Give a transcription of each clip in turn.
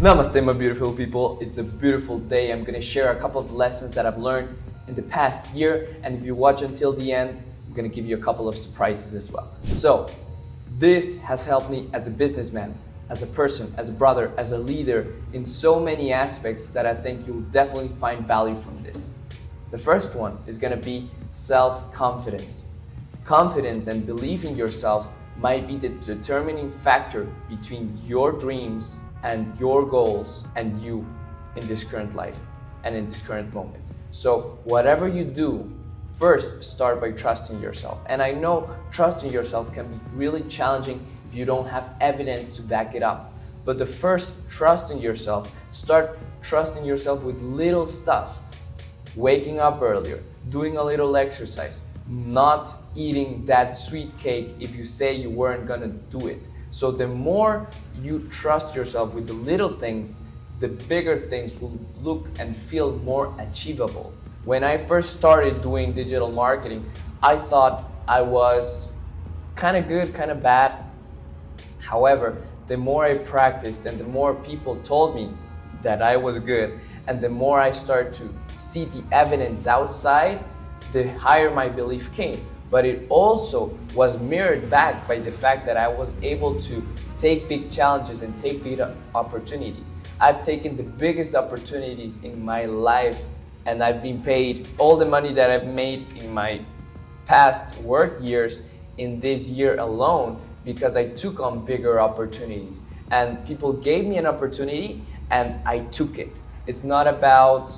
Namaste, my beautiful people. It's a beautiful day. I'm going to share a couple of lessons that I've learned in the past year. And if you watch until the end, I'm going to give you a couple of surprises as well. So, this has helped me as a businessman, as a person, as a brother, as a leader in so many aspects that I think you'll definitely find value from this. The first one is going to be self-confidence. Confidence and belief in yourself might be the determining factor between your dreams and your goals and you in this current life and in this current moment. So whatever you do, first start by trusting yourself. And I know trusting yourself can be really challenging if you don't have evidence to back it up. But the first trust in yourself, start trusting yourself with little stuff. Waking up earlier, doing a little exercise, not eating that sweet cake if you say you weren't gonna do it. So the more you trust yourself with the little things, the bigger things will look and feel more achievable. When I first started doing digital marketing, I thought I was kind of good, kind of bad. However, the more I practiced and the more people told me that I was good, and the more I started to see the evidence outside, the higher my belief came. But it also was mirrored back by the fact that I was able to take big challenges and take big opportunities. I've taken the biggest opportunities in my life, and I've been paid all the money that I've made in my past work years in this year alone because I took on bigger opportunities. And people gave me an opportunity and I took it. It's not about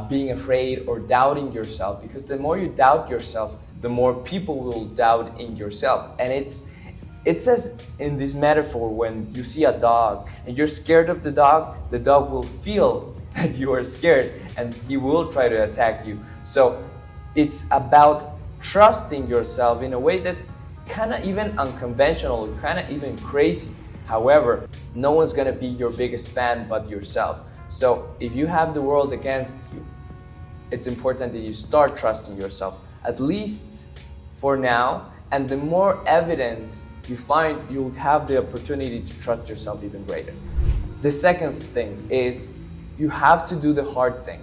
being afraid or doubting yourself, because the more you doubt yourself, the more people will doubt in yourself. And it says in this metaphor, when you see a dog and you're scared of the dog will feel that you are scared and he will try to attack you. So it's about trusting yourself in a way that's kind of even unconventional, kind of even crazy. However, no one's gonna be your biggest fan but yourself. So if you have the world against you, it's important that you start trusting yourself, at least for now. And the more evidence you find, you'll have the opportunity to trust yourself even greater. The second thing is you have to do the hard thing.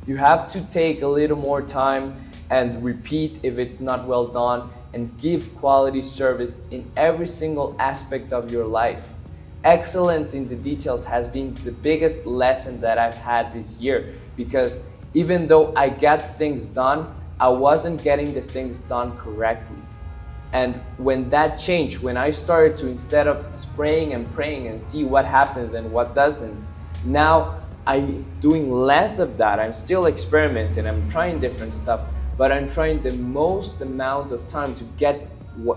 You have to take a little more time and repeat if it's not well done, and give quality service in every single aspect of your life. Excellence in the details has been the biggest lesson that I've had this year, because even though I got things done, I wasn't getting the things done correctly. And when that changed, when I started to, instead of spraying and praying and see what happens and what doesn't, now I'm doing less of that. I'm still experimenting, I'm trying different stuff, but I'm trying the most amount of time to get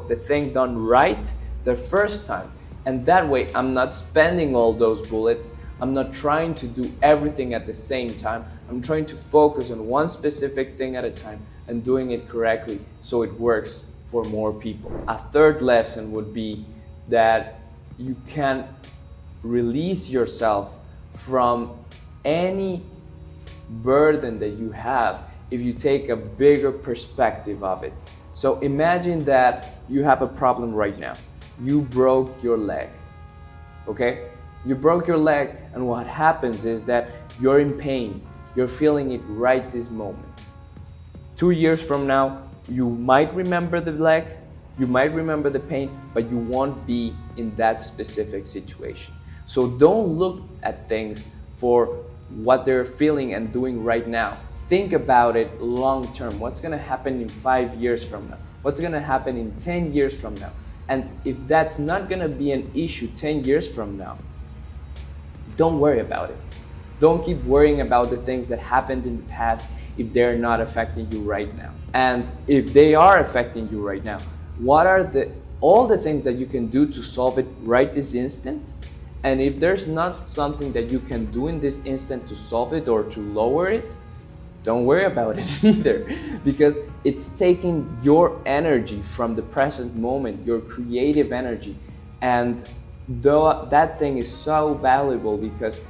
the thing done right the first time. And that way, I'm not spending all those bullets. I'm not trying to do everything at the same time. I'm trying to focus on one specific thing at a time and doing it correctly so it works for more people. A third lesson would be that you can release yourself from any burden that you have if you take a bigger perspective of it. So imagine that you have a problem right now. You broke your leg, okay? You broke your leg, and what happens is that you're in pain. You're feeling it right this moment. 2 years from now, you might remember the leg, you might remember the pain, but you won't be in that specific situation. So don't look at things for what they're feeling and doing right now. Think about it long term. What's gonna happen in 5 years from now? What's gonna happen in 10 years from now? And if that's not gonna be an issue 10 years from now, don't worry about it. Don't keep worrying about the things that happened in the past if they're not affecting you right now. And if they are affecting you right now, what are all the things that you can do to solve it right this instant? And if there's not something that you can do in this instant to solve it or to lower it, don't worry about it either, because it's taking your energy from the present moment, your creative energy. And that thing is so valuable because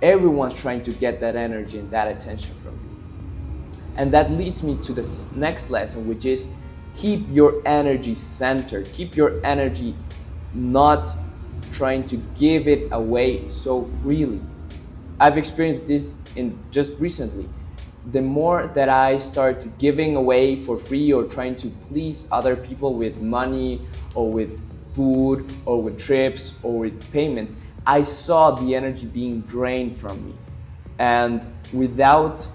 everyone's trying to get that energy and that attention from you. And that leads me to the next lesson, which is keep your energy centered. Keep your energy not trying to give it away so freely. I've experienced this in just recently. The more that I start giving away for free or trying to please other people with money or with food or with trips or with payments, I saw the energy being drained from me and without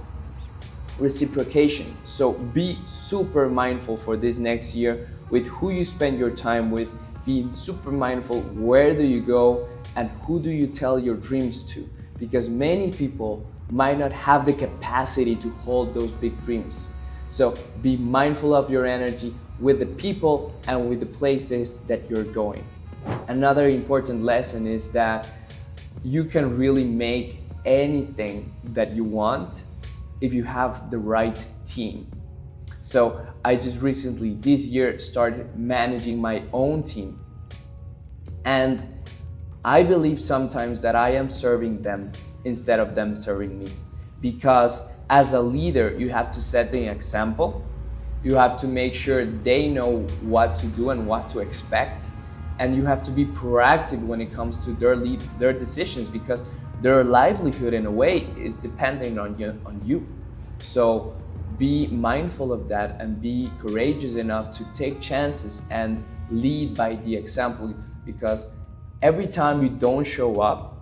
reciprocation. So be super mindful for this next year with who you spend your time with. Be super mindful where do you go and who do you tell your dreams to, because many people might not have the capacity to hold those big dreams. So be mindful of your energy with the people and with the places that you're going. Another important lesson is that you can really make anything that you want if you have the right team. So I just recently this year started managing my own team, and I believe sometimes that I am serving them instead of them serving me, because as a leader you have to set the example, you have to make sure they know what to do and what to expect, and you have to be proactive when it comes to their decisions, because their livelihood in a way is depending on you. So be mindful of that and be courageous enough to take chances and lead by the example, because every time you don't show up,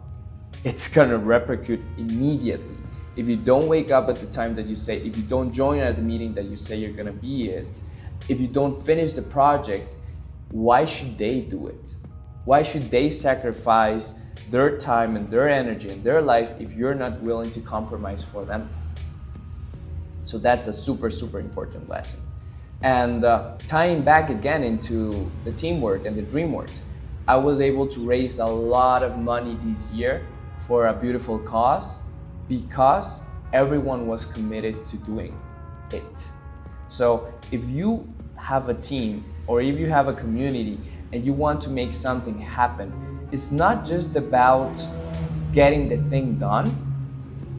it's gonna repercute immediately. If you don't wake up at the time that you say, if you don't join at the meeting that you say you're gonna be at, if you don't finish the project, why should they do it? Why should they sacrifice their time and their energy and their life if you're not willing to compromise for them? So that's a super important lesson. And tying back again into the teamwork and the DreamWorks, I was able to raise a lot of money this year for a beautiful cause because everyone was committed to doing it. So if you have a team or if you have a community and you want to make something happen, it's not just about getting the thing done,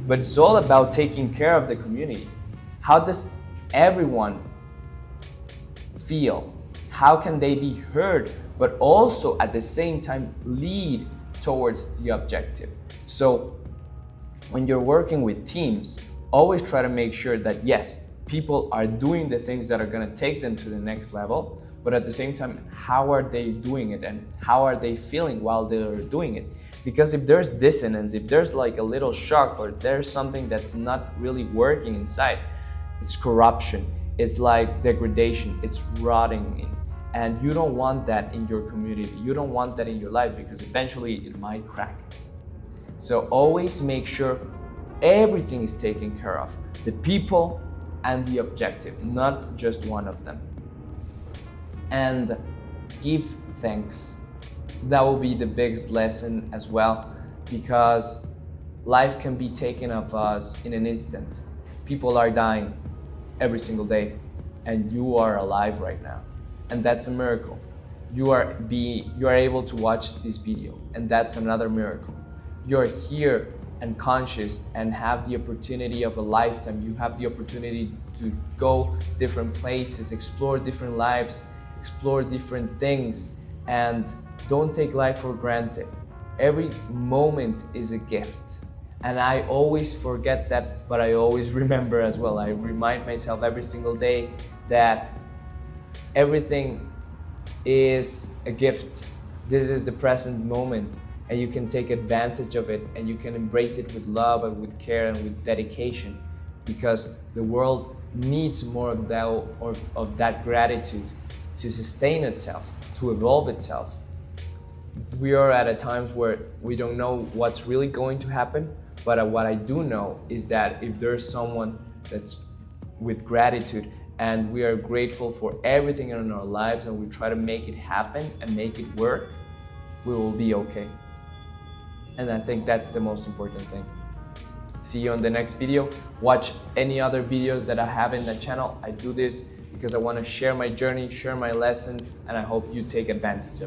but it's all about taking care of the community. How does everyone feel? How can they be heard, but also at the same time lead towards the objective? So when you're working with teams, always try to make sure that yes, people are doing the things that are going to take them to the next level, but at the same time, how are they doing it and how are they feeling while they're doing it? Because if there's dissonance, if there's like a little shock or there's something that's not really working inside, it's corruption, it's like degradation, it's rotting in. And you don't want that in your community. You don't want that in your life, because eventually it might crack. So always make sure everything is taken care of. The people and the objective, not just one of them. And give thanks. That will be the biggest lesson as well, because life can be taken of us in an instant. People are dying every single day, and you are alive right now. And that's a miracle. You are able to watch this video, and that's another miracle. You're here and conscious and have the opportunity of a lifetime. You have the opportunity to go different places, explore different lives, explore different things, and don't take life for granted. Every moment is a gift. And I always forget that, but I always remember as well. I remind myself every single day that everything is a gift. This is the present moment, and you can take advantage of it, and you can embrace it with love and with care and with dedication, because the world needs more of that gratitude to sustain itself, to evolve itself. We are at a times where we don't know what's really going to happen, but what I do know is that if there's someone that's with gratitude and we are grateful for everything in our lives and we try to make it happen and make it work, we will be okay. And I think that's the most important thing. See you on the next video. Watch any other videos that I have in the channel. I do this because I want to share my journey, share my lessons, and I hope you take advantage of it.